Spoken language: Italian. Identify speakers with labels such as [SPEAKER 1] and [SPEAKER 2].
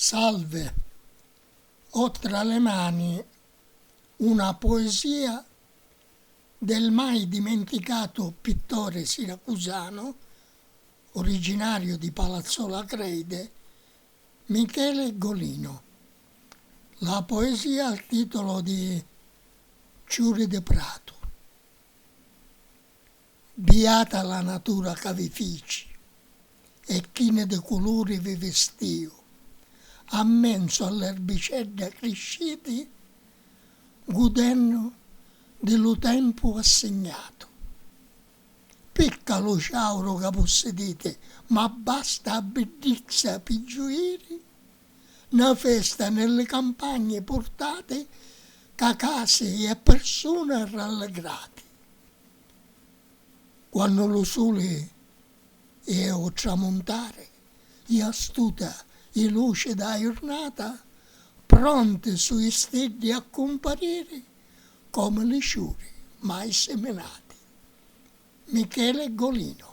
[SPEAKER 1] Salve, ho tra le mani una poesia del mai dimenticato pittore siracusano, originario di Palazzola Acreide, Michele Golino. La poesia ha il titolo di Ciuri de Prato. Beata la natura che vi fici, e chine de colori vi vestio, ammenso all'erbicedda cresciti, gudendo dello tempo assegnato. Pecca lo sciauro che possedete, ma basta a bellezza per gioire, una festa nelle campagne portate, che case e persone rallegrate. Quando lo sole è a tramontare, e astuta e luce da giornata, pronte sui stelle a comparire, come le sciure mai seminate. Michele Golino.